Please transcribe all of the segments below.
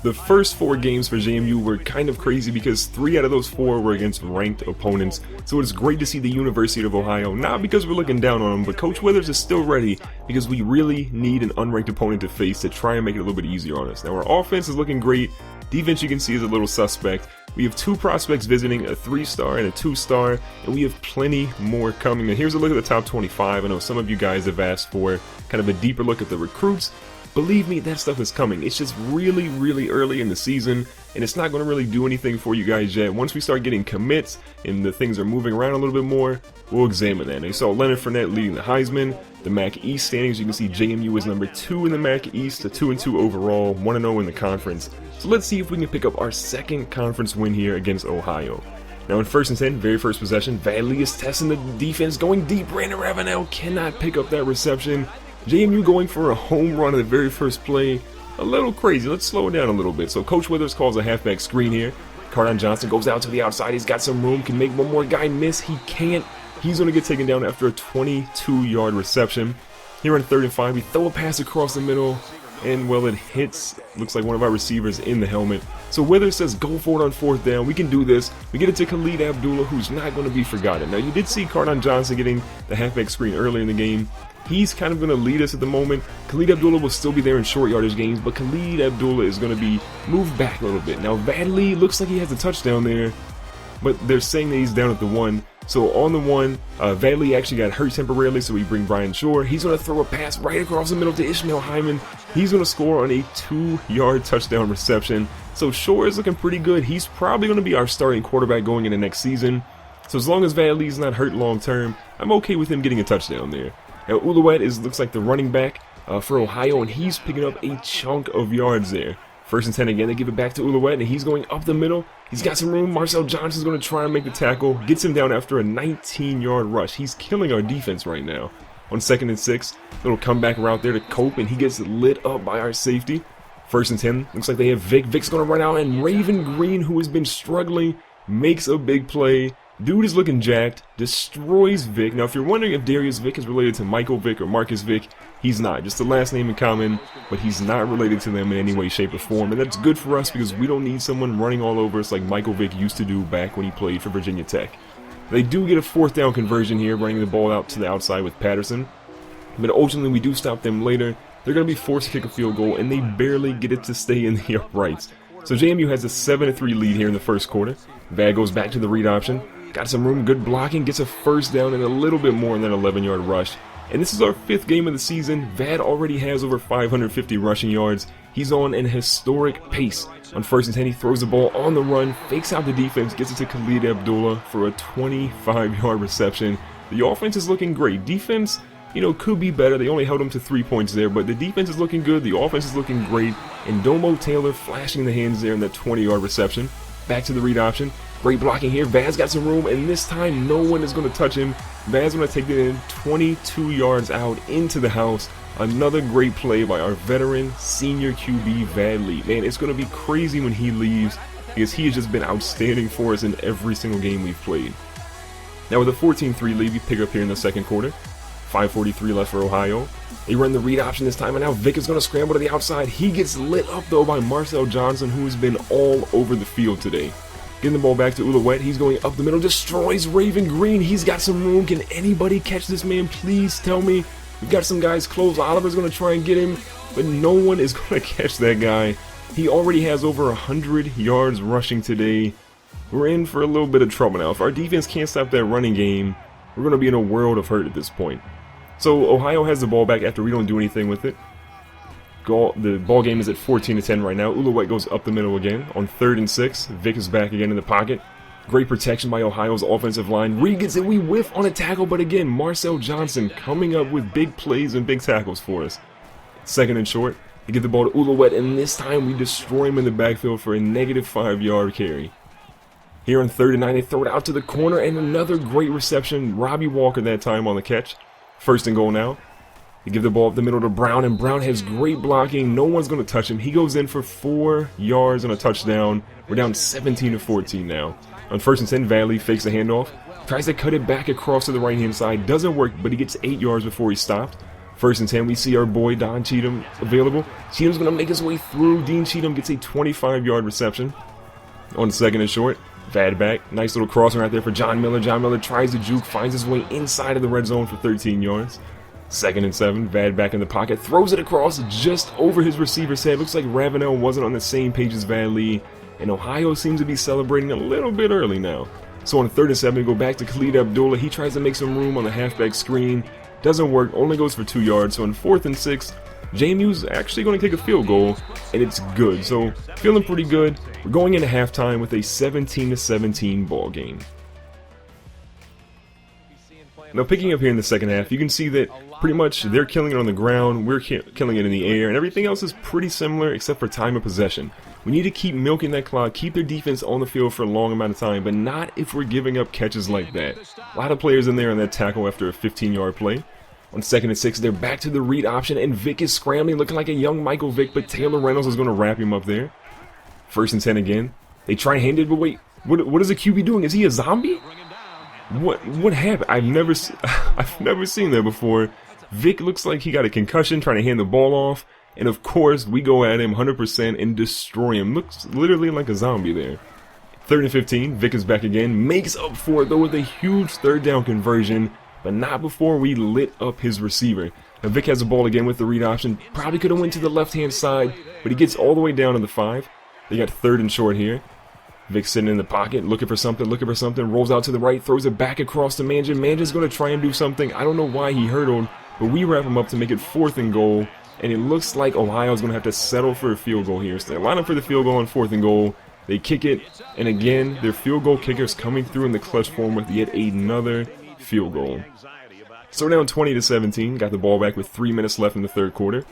The first 4 games for JMU were kind of crazy because 3 out of those 4 were against ranked opponents, so it's great to see the University of Ohio, not because we're looking down on them, but Coach Withers is still ready because we really need an unranked opponent to face to try and make it a little bit easier on us. Now our offense is looking great, defense you can see is a little suspect. We have 2 prospects visiting, a 3-star and a 2-star, and we have plenty more coming. And here's a look at the top 25. I know some of you guys have asked for kind of a deeper look at the recruits. Believe me, that stuff is coming. It's just really early in the season, and it's not going to really do anything for you guys yet. Once we start getting commits and the things are moving around a little bit more, we'll examine that. Now, you saw Leonard Fournette leading the Heisman. The MAC East standings, you can see JMU is number 2 in the MAC East, a 2-2 overall, 1-0 in the conference. So let's see if we can pick up our second conference win here against Ohio. Now in 1st and 10, very first possession, Vadley is testing the defense, going deep. Brandon Ravenel cannot pick up that reception. JMU going for a home run on the very first play. A little crazy. Let's slow it down a little bit. So Coach Withers calls a halfback screen here. Cardon Johnson goes out to the outside. He's got some room. Can make one more guy miss. He can't. He's going to get taken down after a 22-yard reception. Here on 3rd and 5, we throw a pass across the middle. And, well, it hits, looks like one of our receivers in the helmet. So Withers says go for it on 4th down. We can do this. We get it to Khalid Abdullah, who's not going to be forgotten. Now, you did see Cardon Johnson getting the halfback screen earlier in the game. He's kind of going to lead us at the moment. Khalid Abdullah will still be there in short yardage games, but Khalid Abdullah is going to be moved back a little bit. Now, Vadley looks like he has a touchdown there, but they're saying that he's down at the 1. So on the 1, Vadley actually got hurt temporarily, so we bring Brian Shore. He's going to throw a pass right across the middle to Ishmael Hyman. He's going to score on a 2-yard touchdown reception. So Shore is looking pretty good. He's probably going to be our starting quarterback going into next season. So as long as Vadley's not hurt long term, I'm okay with him getting a touchdown there. Now Ouellette looks like the running back for Ohio, and he's picking up a chunk of yards there. 1st and 10 again, they give it back to Ouellette, and he's going up the middle. He's got some room. Marcel Johnson's going to try and make the tackle. Gets him down after a 19-yard rush. He's killing our defense right now. On 2nd and 6, little comeback route there to Cope, and he gets lit up by our safety. 1st and 10, looks like they have Vic. Vic's going to run out, and Raven Green, who has been struggling, makes a big play. Dude is looking jacked, destroys Vic. Now, if you're wondering if Darius Vic is related to Michael Vick or Marcus Vick, he's not. Just the last name in common, but he's not related to them in any way, shape, or form. And that's good for us because we don't need someone running all over us like Michael Vick used to do back when he played for Virginia Tech. They do get a 4th down conversion here, running the ball out to the outside with Patterson. But ultimately, we do stop them later. They're going to be forced to kick a field goal, and they barely get it to stay in the uprights. So JMU has a 7-3 lead here in the first quarter. Vad goes back to the read option. Got some room, good blocking, gets a 1st down and a little bit more than an 11-yard rush. And this is our 5th game of the season. Vad already has over 550 rushing yards. He's on an historic pace. On 1st and 10, he throws the ball on the run, fakes out the defense, gets it to Khalid Abdullah for a 25-yard reception. The offense is looking great. Defense, could be better. They only held him to 3 points there, but the defense is looking good. The offense is looking great. And Domo Taylor flashing the hands there in that 20-yard reception. Back to the read option. Great blocking here. Vad's got some room, and this time no one is going to touch him. Vad's going to take it in 22 yards out into the house. Another great play by our veteran senior QB, Vadley. Man, it's going to be crazy when he leaves because he has just been outstanding for us in every single game we've played. Now with a 14-3 lead, we pick up here in the second quarter. 5:43 left for Ohio. They run the read option this time, and now Vic is going to scramble to the outside. He gets lit up, though, by Marcel Johnson, who has been all over the field today. Getting the ball back to Ouellette. He's going up the middle, destroys Raven Green. He's got some room. Can anybody catch this man? Please tell me. We've got some guys close. Oliver's going to try and get him, but no one is going to catch that guy. He already has over 100 yards rushing today. We're in for a little bit of trouble now. If our defense can't stop that running game, we're going to be in a world of hurt at this point. So Ohio has the ball back after we don't do anything with it. The ball game is at 14-10 right now. Ouellette goes up the middle again on 3rd and 6. Vic is back again in the pocket. Great protection by Ohio's offensive line. Reed gets it. We whiff on a tackle, but again, Marcel Johnson coming up with big plays and big tackles for us. 2nd and short. They get the ball to Ouellette, and this time we destroy him in the backfield for a negative 5-yard carry. Here on 3rd and 9, they throw it out to the corner, and another great reception. Robbie Walker that time on the catch. 1st and goal now. They give the ball up the middle to Brown, and Brown has great blocking. No one's going to touch him. He goes in for 4 yards and a touchdown. We're down 17-14 now. On 1st and 10, Vadley fakes a handoff. Tries to cut it back across to the right-hand side. Doesn't work, but he gets 8 yards before he's stopped. First and 10, we see our boy Don Cheatham available. Cheatham's going to make his way through. Dean Cheatham gets a 25-yard reception. On second and short, Vad back. Nice little crossing right there for John Miller. John Miller tries to juke, finds his way inside of the red zone for 13 yards. Second and 7, Vad back in the pocket, throws it across just over his receiver's head. Looks like Ravenel wasn't on the same page as Vad Lee, and Ohio seems to be celebrating a little bit early now. So on third and 7, we go back to Khalid Abdullah. He tries to make some room on the halfback screen. Doesn't work, only goes for 2 yards. So on 4th and 6, JMU's actually going to kick a field goal, and it's good. So feeling pretty good. We're going into halftime with a 17-17 ball game. Now picking up here in the second half, you can see that pretty much they're killing it on the ground, we're killing it in the air, and everything else is pretty similar except for time of possession. We need to keep milking that clock, keep their defense on the field for a long amount of time, but not if we're giving up catches like that. A lot of players in there on that tackle after a 15-yard play. On 2nd and 6, they're back to the read option, and Vic is scrambling, looking like a young Michael Vick, but Taylor Reynolds is going to wrap him up there. 1st and 10 again. They try and hand it, but wait, what is the QB doing? Is he a zombie? What happened? I've never seen that before. Vic looks like he got a concussion trying to hand the ball off, and of course we go at him 100% and destroy him. Looks literally like a zombie there. 3rd and 15, Vic is back again, makes up for it though with a huge 3rd down conversion, but not before we lit up his receiver. Now Vic has the ball again with the read option, probably could have went to the left-hand side, but he gets all the way down to the 5. They got 3rd and short here. Vic sitting in the pocket, looking for something, rolls out to the right, throws it back across to Mangin. Mangin's going to try and do something. I don't know why he hurdled, but we wrap him up to make it 4th and goal, and it looks like Ohio's going to have to settle for a field goal here. So they line up for the field goal on 4th and goal. They kick it, and again, their field goal kicker's coming through in the clutch form with yet another field goal. So we're down 20-17, got the ball back with 3 minutes left in the 3rd quarter.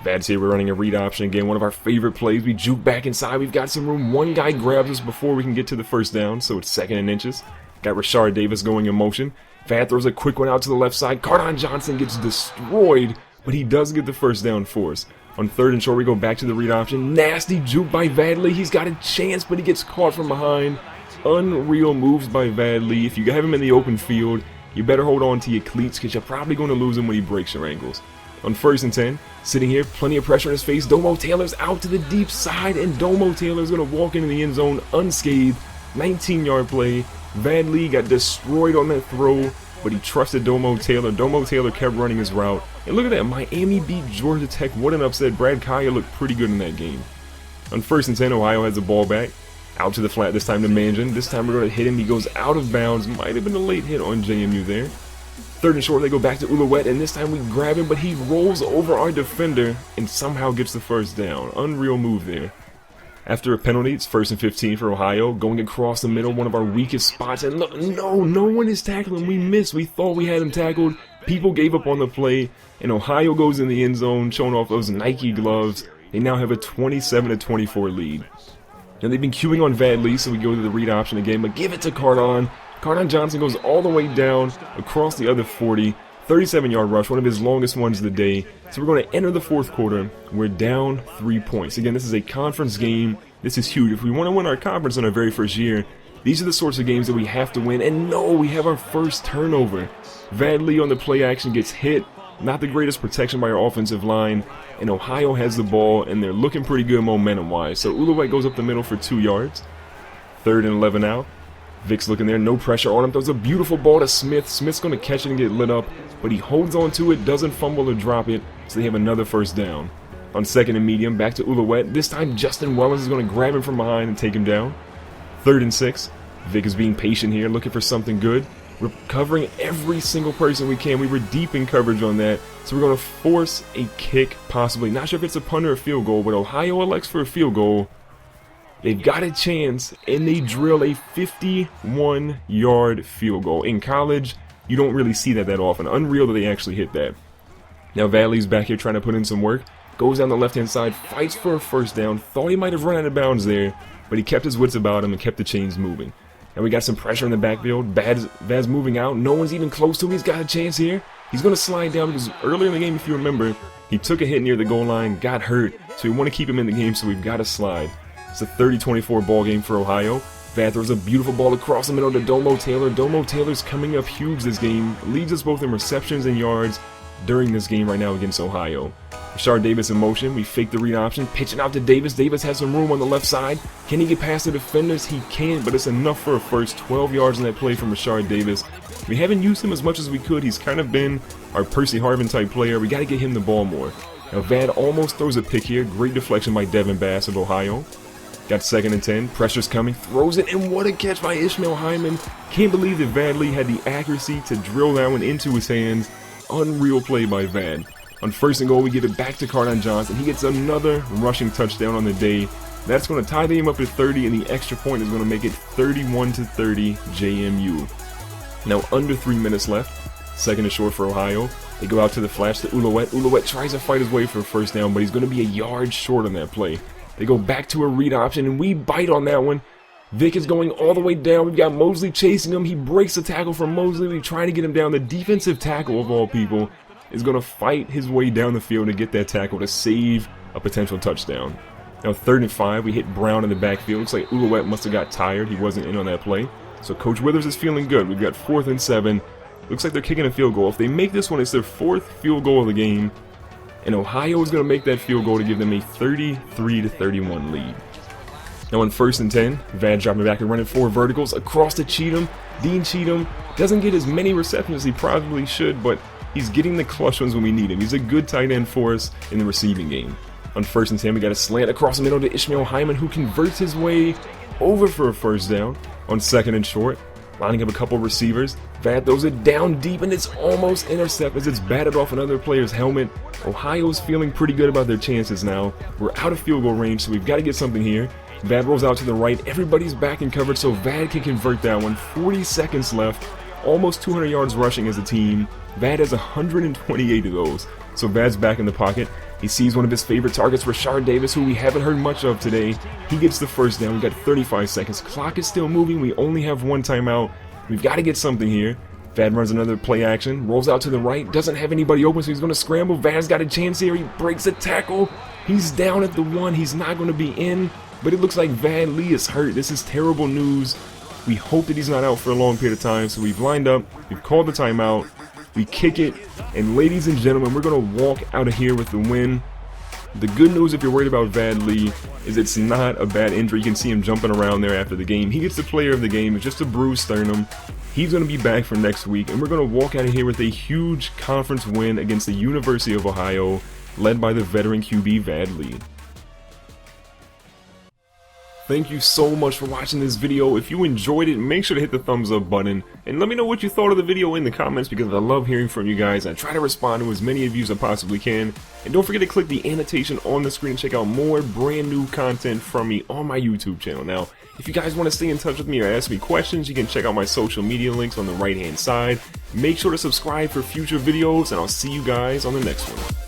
Vad's here, we're running a read option again, one of our favorite plays. We juke back inside, we've got some room. One guy grabs us before we can get to the 1st down, so it's 2nd and inches. Got Rashard Davis going in motion. Vad throws a quick one out to the left side. Cardon Johnson gets destroyed, but he does get the 1st down for us. On 3rd and short, we go back to the read option. Nasty juke by Vad Lee. He's got a chance, but he gets caught from behind. Unreal moves by Vad Lee. If you have him in the open field, you better hold on to your cleats because you're probably going to lose him when he breaks your ankles. On 1st and 10, sitting here, plenty of pressure on his face. Domo Taylor's out to the deep side, and Domo Taylor's going to walk into the end zone unscathed. 19-yard play. Vad Lee got destroyed on that throw, but he trusted Domo Taylor. Domo Taylor kept running his route. And look at that, Miami beat Georgia Tech. What an upset. Brad Kaya looked pretty good in that game. On 1st and 10, Ohio has the ball back. Out to the flat this time to Mangin. This time we're going to hit him. He goes out of bounds. Might have been a late hit on JMU there. 3rd and short, they go back to Ouellette, and this time we grab him, but he rolls over our defender and somehow gets the 1st down. Unreal move there. After a penalty, it's 1st and 15 for Ohio, going across the middle, one of our weakest spots, and look, no one is tackling. We missed. We thought we had him tackled. People gave up on the play, and Ohio goes in the end zone, showing off those Nike gloves. They now have a 27-24 lead. Now they've been queuing on Vad Lee, so we go to the read option again, but give it to Cardon. Cardon Johnson goes all the way down across the other 40, 37-yard rush, one of his longest ones of the day. So we're going to enter the 4th quarter. We're down 3 points. Again, this is a conference game. This is huge. If we want to win our conference in our very first year, these are the sorts of games that we have to win. And no, we have our first turnover. Vad Lee on the play action gets hit. Not the greatest protection by our offensive line. And Ohio has the ball, and they're looking pretty good momentum-wise. So Ouellette goes up the middle for 2 yards. 3rd and 11 now. Vic's looking there, no pressure on him, throws a beautiful ball to Smith. Smith's going to catch it and get lit up, but he holds on to it, doesn't fumble or drop it, so they have another 1st down. On 2nd and medium, back to Ouellette. This time Justin Wellens is going to grab him from behind and take him down. 3rd and 6. Vic is being patient here, looking for something good. We're covering every single person we can. We were deep in coverage on that, so we're going to force a kick, possibly. Not sure if it's a punt or a field goal, but Ohio elects for a field goal. They've got a chance, and they drill a 51-yard field goal. In college, you don't really see that often. Unreal that they actually hit that. Now Vad Lee's back here trying to put in some work. Goes down the left-hand side, fights for a 1st down. Thought he might have run out of bounds there, but he kept his wits about him and kept the chains moving. And we got some pressure in the backfield. Vad's moving out. No one's even close to him. He's got a chance here. He's going to slide down because earlier in the game, if you remember, he took a hit near the goal line, got hurt, so we want to keep him in the game, so we've got to slide. It's a 30-24 ball game for Ohio. Vad throws a beautiful ball across the middle to Domo Taylor. Domo Taylor's coming up huge this game. Leads us both in receptions and yards. during this game right now against Ohio. Rashard Davis in motion, we fake the read option, pitching out to Davis. Davis has some room on the left side. Can he get past the defenders? He can, but it's enough for a first. 12 yards in that play from Rashard Davis. We haven't used him as much as we could. He's kind of been our Percy Harvin type player. We got to get him the ball more. Now Vad almost throws a pick here. Great deflection by Devin Bass of Ohio. Got 2nd and 10. Pressure's coming. Throws it, and what a catch by Ishmael Hyman. Can't believe that Vad Lee had the accuracy to drill that one into his hands. Unreal play by Vad. On 1st and goal, we give it back to Cardon Johnson. He gets another rushing touchdown on the day. That's going to tie the game up to 30, and the extra point is going to make it 31-30 JMU. Now under 3 minutes left. 2nd and short for Ohio. They go out to the flash to Ouellette. Ouellette tries to fight his way for a first down, but he's going to be a yard short on that play. They go back to a read option, and we bite on that one. Vic is going all the way down. We've got Mosley chasing him. He breaks the tackle from Mosley. We try to get him down. The defensive tackle of all people is going to fight his way down the field to get that tackle to save a potential touchdown. Now 3rd and 5, we hit Brown in the backfield. Looks like Ouellette must have got tired. He wasn't in on that play. So Coach Withers is feeling good. We've got 4th and 7. Looks like they're kicking a field goal. If they make this one, it's their 4th field goal of the game. And Ohio is going to make that field goal to give them a 33-31 lead. Now on 1st and 10, Vad dropping back and running 4 verticals across to Cheatham. Dean Cheatham doesn't get as many receptions as he probably should, but he's getting the clutch ones when we need him. He's a good tight end for us in the receiving game. On 1st and 10, we got a slant across the middle to Ishmael Hyman, who converts his way over for a first down. On 2nd and short, lining up a couple receivers. Vad throws it down deep, and it's almost intercepted as it's batted off another player's helmet. Ohio's feeling pretty good about their chances now. We're out of field goal range, so we've got to get something here. Vad rolls out to the right. Everybody's back in coverage, so Vad can convert that one. 40 seconds left. Almost 200 yards rushing as a team. Vad has 128 of those. So Vad's back in the pocket. He sees one of his favorite targets, Rashard Davis, who we haven't heard much of today. He gets the first down. We've got 35 seconds. Clock is still moving. We only have 1 timeout. We've got to get something here. Vad runs another play action. Rolls out to the right. Doesn't have anybody open, so he's going to scramble. Vad's got a chance here. He breaks a tackle. He's down at the 1. He's not going to be in. But it looks like Vad Lee is hurt. This is terrible news. We hope that he's not out for a long period of time. So we've lined up. We've called the timeout. We kick it. And ladies and gentlemen, we're going to walk out of here with the win. The good news, if you're worried about Vad Lee, is it's not a bad injury. You can see him jumping around there after the game. He gets the player of the game. It's just a bruised sternum. He's going to be back for next week. And we're going to walk out of here with a huge conference win against the University of Ohio, led by the veteran QB Vad Lee. Thank you so much for watching this video. If you enjoyed it, make sure to hit the thumbs up button and let me know what you thought of the video in the comments, because I love hearing from you guys. I try to respond to as many of you as I possibly can. And don't forget to click the annotation on the screen and check out more brand new content from me on my YouTube channel. Now, if you guys want to stay in touch with me or ask me questions, you can check out my social media links on the right hand side. Make sure to subscribe for future videos, and I'll see you guys on the next one.